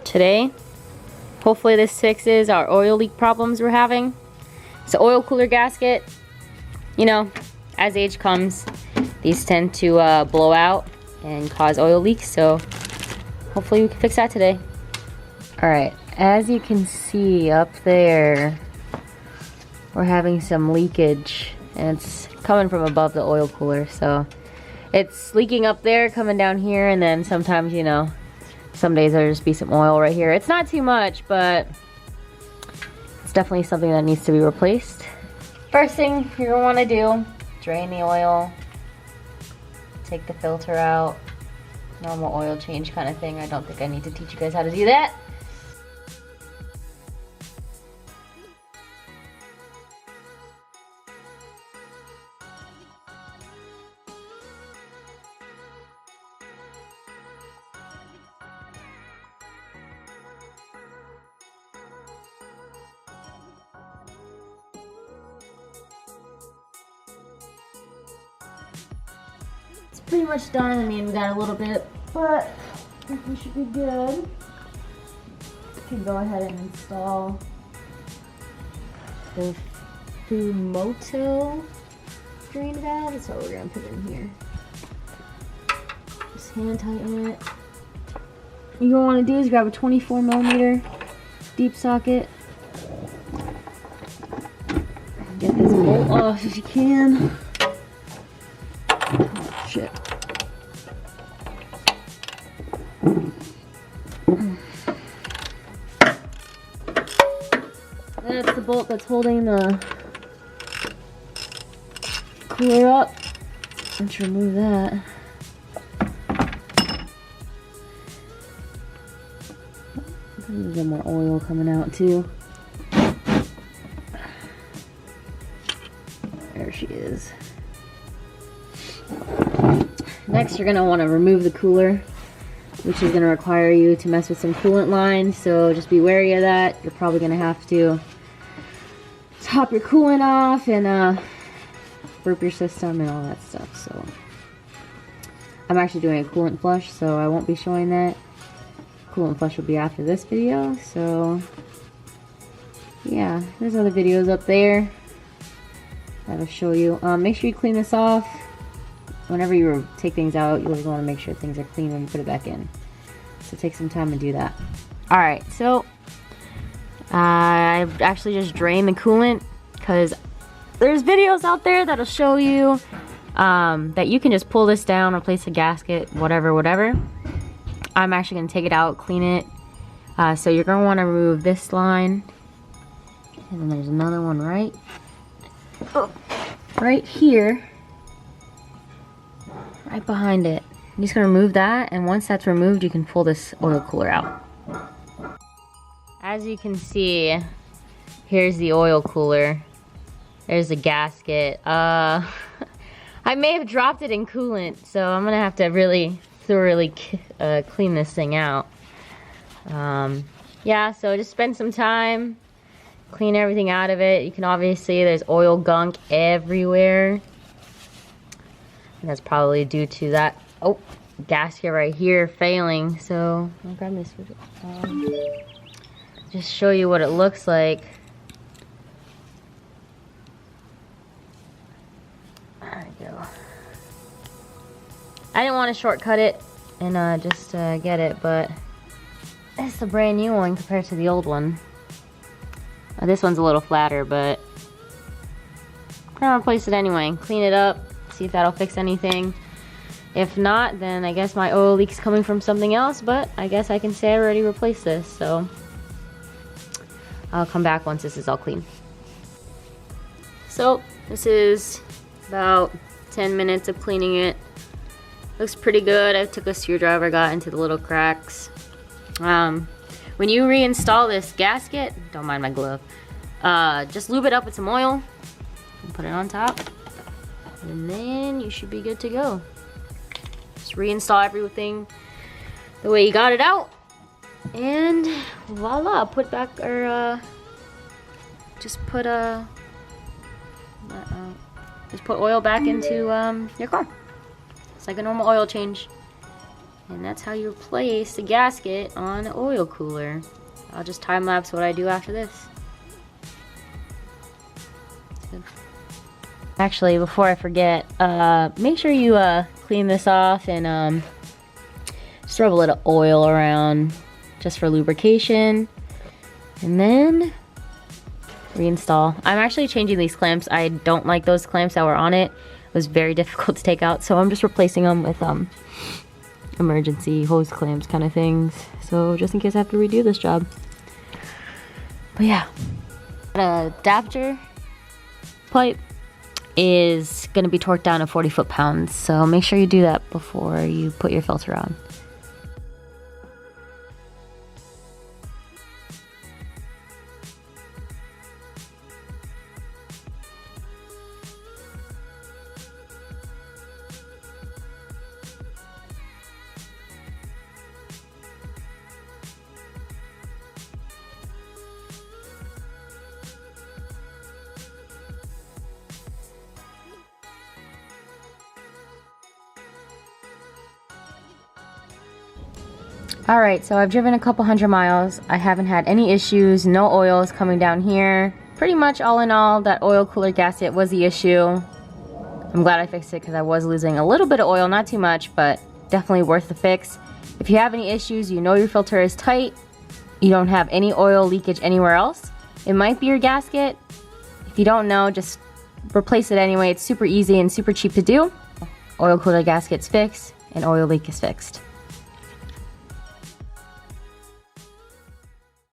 today. Hopefully this fixes our oil leak problems we're having. It's an oil cooler gasket. You know, as age comes, these tend to blow out and cause oil leaks, so hopefully we can fix that today. Alright, as you can see up there, we're having some leakage, and it's coming from above the oil cooler, so it's leaking up there, coming down here, and then sometimes, you know, some days there'll just be some oil right here. It's not too much, but it's definitely something that needs to be replaced. First thing you're gonna wanna do, drain the oil, take the filter out, normal oil change kind of thing. I don't think I need to teach you guys how to do that. It's pretty much done. I mean, we got a little bit, but I think we should be good. We can go ahead and install the Fumoto drain valve. That's what we're gonna put in here. Just hand tighten it. What you're gonna wanna do is grab a 24mm deep socket. Get this bolt off if you can. Oh, shit. That's the bolt that's holding the cooler up. Let's remove that. There's some more oil coming out too. There she is. Next, you're gonna want to remove the cooler, which is going to require you to mess with some coolant lines, so just be wary of that. You're probably going to have to top your coolant off and burp your system and all that stuff. So I'm actually doing a coolant flush, so I won't be showing that. Coolant flush will be after this video, so yeah, there's other videos up there that'll show you. Make sure you clean this off. Whenever you take things out, you always want to make sure things are clean when you put it back in. So take some time to do that. Alright, so I've actually just drained the coolant because there's videos out there that'll show you that you can just pull this down, replace the gasket, whatever. I'm actually going to take it out, clean it. So you're going to want to remove this line. And then there's another one right here. Right behind it. I'm just going to remove that, and once that's removed, you can pull this oil cooler out. As you can see, here's the oil cooler. There's the gasket. I may have dropped it in coolant, so I'm going to have to really thoroughly clean this thing out. Yeah, so just spend some time, clean everything out of it. You can obviously, there's oil gunk everywhere. And that's probably due to that gasket right here failing. So I'll grab this. Just show you what it looks like. There we go. I didn't want to shortcut it and just get it, but it's a brand new one compared to the old one. This one's a little flatter, but I'm gonna replace it anyway. Clean it up. See if that'll fix anything. If not, then I guess my oil leak's coming from something else, but I guess I can say I already replaced this, so I'll come back once this is all clean. So this is about 10 minutes of cleaning it. Looks pretty good. I took a screwdriver, got into the little cracks. When you reinstall this gasket, don't mind my glove, just lube it up with some oil and put it on top. And then you should be good to go. Just reinstall everything the way you got it out. And voila, put back or just put oil back into your car. It's like a normal oil change. And that's how you replace the gasket on an oil cooler. I'll just time lapse what I do after this. Actually, before I forget, make sure you clean this off and just rub a little oil around just for lubrication. And then reinstall. I'm actually changing these clamps. I don't like those clamps that were on it. It was very difficult to take out, so I'm just replacing them with emergency hose clamps kind of things. So just in case I have to redo this job. But yeah, the adapter pipe is going to be torqued down to 40 foot-pounds, so make sure you do that before you put your filter on. Alright, so I've driven a couple hundred miles. I haven't had any issues, no oil is coming down here. Pretty much all in all, that oil cooler gasket was the issue. I'm glad I fixed it because I was losing a little bit of oil, not too much, but definitely worth the fix. If you have any issues, you know your filter is tight, you don't have any oil leakage anywhere else, it might be your gasket. If you don't know, just replace it anyway. It's super easy and super cheap to do. Oil cooler gasket's fixed and oil leak is fixed.